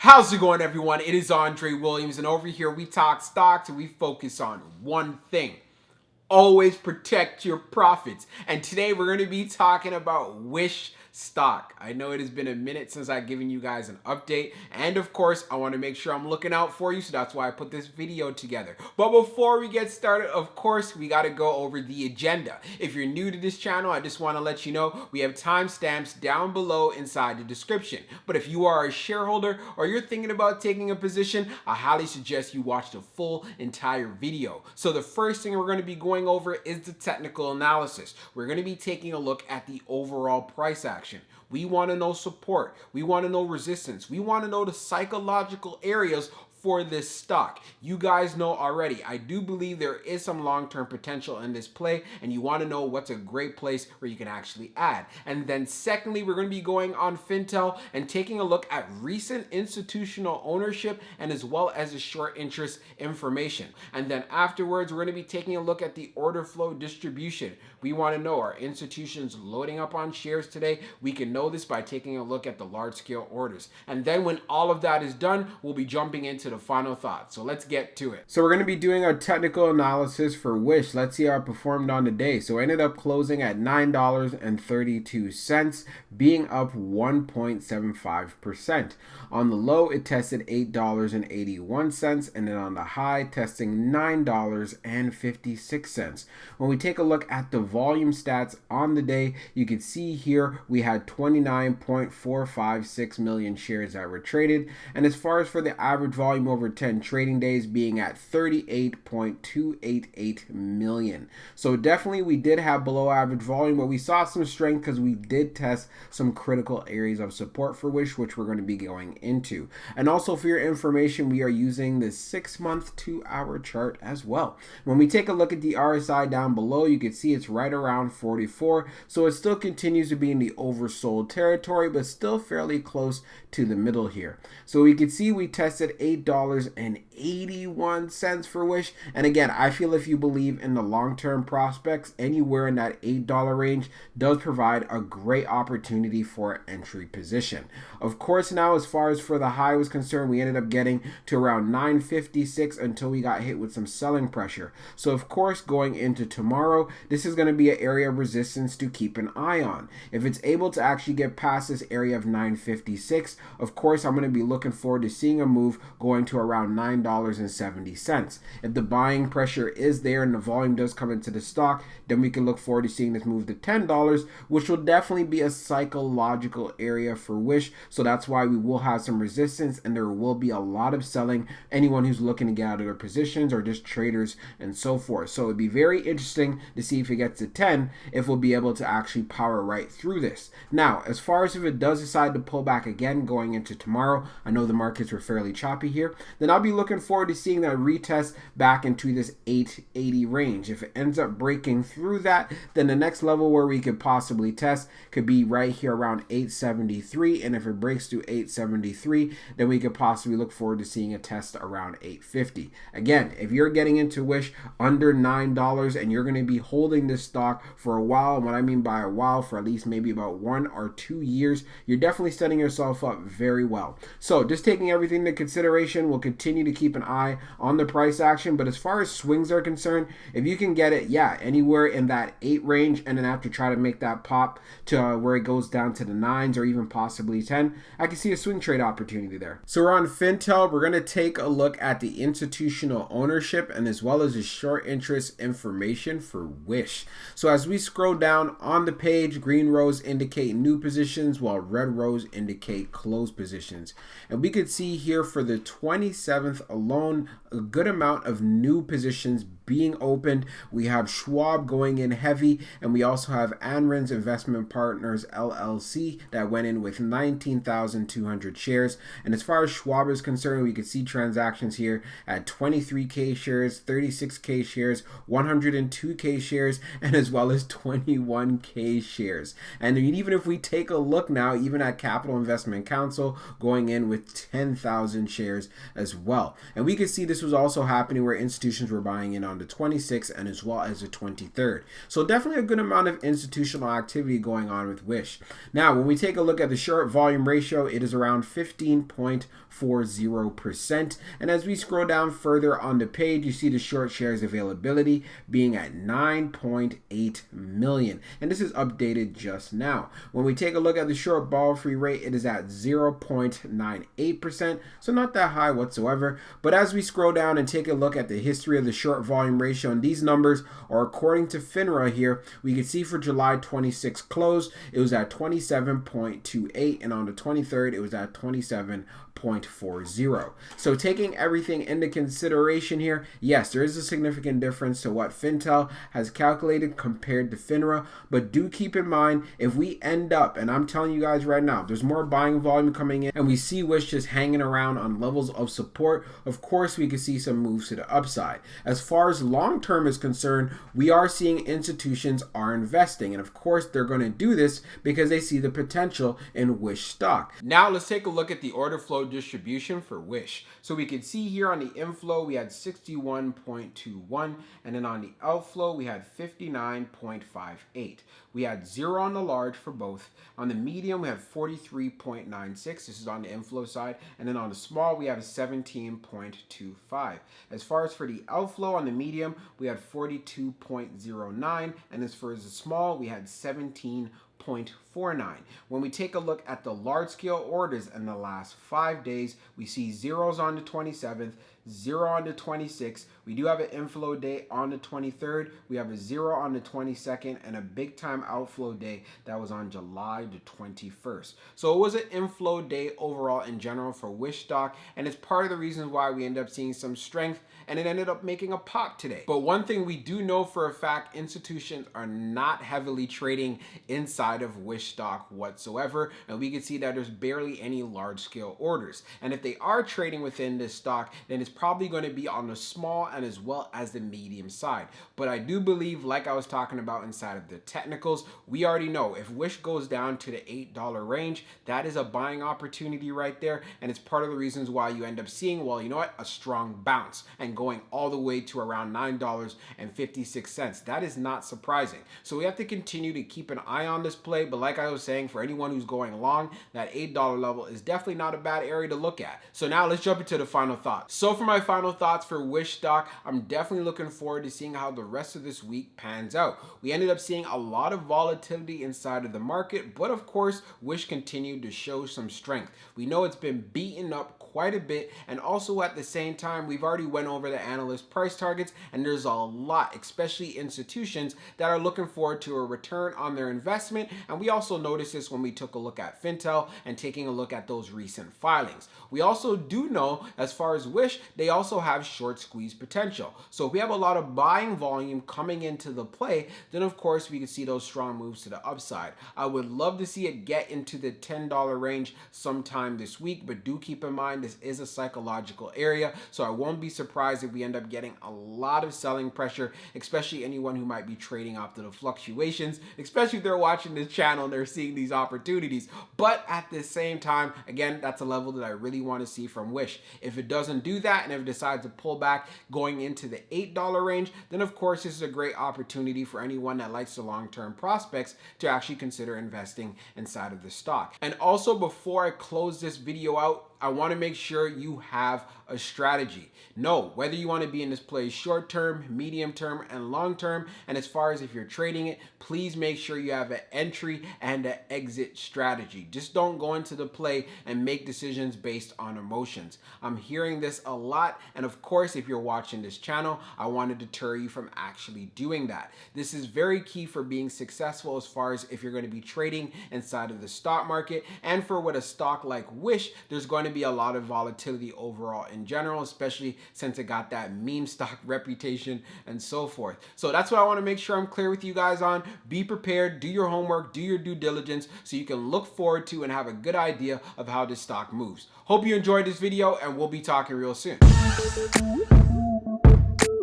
How's it going, everyone? It is Andre Williams, and over here we talk stocks and we focus on one thing. Always protect your profits. And today we're going to be talking about Wish stock. I know it has been a minute since I've given you guys an update, and of course I want to make sure I'm looking out for you, so that's why I put this video together. But before we get started, of course we got to go over the agenda. If you're new to this channel, I just want to let you know we have timestamps down below inside the description. But if you are a shareholder or you're thinking about taking a position, I highly suggest you watch the full entire video. So the first thing we're going to be going over is the technical analysis. We're going to be taking a look at the overall price action. We want to know support. We want to know resistance. We want to know the psychological areas for this stock. You guys know already, I do believe there is some long-term potential in this play, and you want to know what's a great place where you can actually add. And then secondly, we're going to be going on Fintel and taking a look at recent institutional ownership and as well as the short interest information. And then afterwards, we're going to be taking a look at the order flow distribution. We want to know, are institutions loading up on shares today? We can know this by taking a look at the large-scale orders. And then when all of that is done, we'll be jumping into the final thoughts. So let's get to it. So we're going to be doing our technical analysis for Wish. Let's see how it performed on the day. So I ended up closing at $9.32, being up 1.75%. On the low, it tested $8.81, and then on the high, testing $9.56. When we take a look at the volume stats on the day, you can see here we had 29.456 million shares that were traded, and as far as for the average volume over 10 trading days, being at 38.288 million. So definitely we did have below average volume, but we saw some strength because we did test some critical areas of support for Wish, which we're going to be going into. And also for your information, we are using the 6-month 2-hour chart as well. When we take a look at the RSI down below, you can see it's right around 44, so it still continues to be in the oversold territory, but still fairly close to the middle here. So we can see we tested $8.81 for Wish, and again, I feel if you believe in the long-term prospects, anywhere in that $8 range does provide a great opportunity for entry position. Of course, now as far as for the high was concerned, we ended up getting to around 956 until we got hit with some selling pressure. So of course, going into tomorrow, this is going to be an area of resistance to keep an eye on. If it's able to actually get past this area of 956, of course, I'm going to be looking forward to seeing a move going to around $9.70. If the buying pressure is there and the volume does come into the stock, then we can look forward to seeing this move to $10, which will definitely be a psychological area for Wish. So that's why we will have some resistance and there will be a lot of selling, anyone who's looking to get out of their positions or just traders and so forth. So it'd be very interesting to see if it gets to 10, if we'll be able to actually power right through this. Now, as far as if it does decide to pull back again going into tomorrow, I know the markets were fairly choppy here, then I'll be looking forward to seeing that retest back into this 880 range. If it ends up breaking through that, then the next level where we could possibly test could be right here around 873, and if it breaks to 873, then we could possibly look forward to seeing a test around 850. Again, if you're getting into Wish under $9 and you're going to be holding this stock for a while, and what I mean by a while, for at least maybe about 1 or 2 years, you're definitely setting yourself up very well. So just taking everything into consideration, we'll continue to keep an eye on the price action, but as far as swings are concerned, if you can get it, yeah, anywhere in that 8 range, and then have to try to make that pop to where it goes down to the 9s or even possibly 10, I can see a swing trade opportunity there. So we're on Fintel. We're going to take a look at the institutional ownership and as well as the short interest information for Wish. So as we scroll down on the page, green rows indicate new positions while red rows indicate closed positions. And we could see here for the 27th alone, a good amount of new positions being opened. We have Schwab going in heavy, and we also have Anrin's Investment Partners LLC that went in with 19,200 shares. And as far as Schwab is concerned, we could see transactions here at 23K shares, 36K shares, 102K shares, and as well as 21K shares. And even if we take a look now, even at Capital Investment Council going in with 10,000 shares as well. And we could see this was also happening where institutions were buying in on on the 26th and as well as the 23rd. So definitely a good amount of institutional activity going on with Wish. Now, when we take a look at the short volume ratio, it is around 15.40%. And as we scroll down further on the page, you see the short shares availability being at 9.8 million. And this is updated just now. When we take a look at the short borrow free rate, it is at 0.98%. So not that high whatsoever. But as we scroll down and take a look at the history of the short volume ratio, and these numbers are according to FINRA here, we can see for July 26 close, it was at 27.28, and on the 23rd, it was at 27.40. So taking everything into consideration here, yes, there is a significant difference to what Fintel has calculated compared to FINRA, but do keep in mind, if we end up, and I'm telling you guys right now, there's more buying volume coming in, and we see Wish just hanging around on levels of support, of course we could see some moves to the upside. As far as long term is concerned, we are seeing institutions are investing, and of course they're going to do this because they see the potential in Wish stock. Now let's take a look at the order flow distribution for Wish. So we can see here on the inflow we had 61.21, and then on the outflow we had 59.58. We had 0 on the large for both. On the medium we had 43.96. This is on the inflow side, and then on the small we have 17.25. As far as for the outflow on the medium, we had 42.09, and as far as the small, we had 17.49. When we take a look at the large scale orders in the last 5 days, we see zeros on the 27th, 0 on the 26th. We do have an inflow day on the 23rd. We have a 0 on the 22nd and a big time outflow day that was on July the 21st. So it was an inflow day overall in general for Wish stock, and it's part of the reasons why we end up seeing some strength, and it ended up making a pop today. But one thing we do know for a fact, institutions are not heavily trading inside of Wish stock whatsoever, and we can see that there's barely any large scale orders. And if they are trading within this stock, then it's probably going to be on the small and as well as the medium side. But I do believe, like I was talking about inside of the technicals, we already know if Wish goes down to the $8 range, that is a buying opportunity right there, and it's part of the reasons why you end up seeing, well, you know what, a strong bounce and going all the way to around $9.56. That is not surprising. So we have to continue to keep an eye on this play, but like I was saying, for anyone who's going long, that $8 level is definitely not a bad area to look at. So now let's jump into the final thoughts. So for my final thoughts for Wish stock, I'm definitely looking forward to seeing how the rest of this week pans out. We ended up seeing a lot of volatility inside of the market, but of course, Wish continued to show some strength. We know it's been beaten up quite a bit, and also at the same time we've already went over the analyst price targets, and there's a lot, especially institutions, that are looking forward to a return on their investment. And we also noticed this when we took a look at Fintel and taking a look at those recent filings. We also do know, as far as Wish, they also have short squeeze potential. So if we have a lot of buying volume coming into the play, then of course we can see those strong moves to the upside. I would love to see it get into the $10 range sometime this week, but do keep in mind this is a psychological area, so I won't be surprised if we end up getting a lot of selling pressure, especially anyone who might be trading after the fluctuations, especially if they're watching this channel and they're seeing these opportunities. But at the same time, again, that's a level that I really want to see from Wish. If it doesn't do that, and if it decides to pull back going into the $8 range, then of course this is a great opportunity for anyone that likes the long-term prospects to actually consider investing inside of the stock. And also, before I close this video out, I want to make sure you have a strategy. Know whether you want to be in this play short term, medium term, and long term. And as far as if you're trading it, please make sure you have an entry and an exit strategy. Just don't go into the play and make decisions based on emotions. I'm hearing this a lot, and of course, if you're watching this channel, I want to deter you from actually doing that. This is very key for being successful as far as if you're going to be trading inside of the stock market. And for with a stock like Wish, there's going to be a lot of volatility overall in general, especially since it got that meme stock reputation and so forth. So that's what I want to make sure I'm clear with you guys on. Be prepared, do your homework, do your due diligence, so you can look forward to and have a good idea of how this stock moves. Hope you enjoyed this video, and we'll be talking real soon.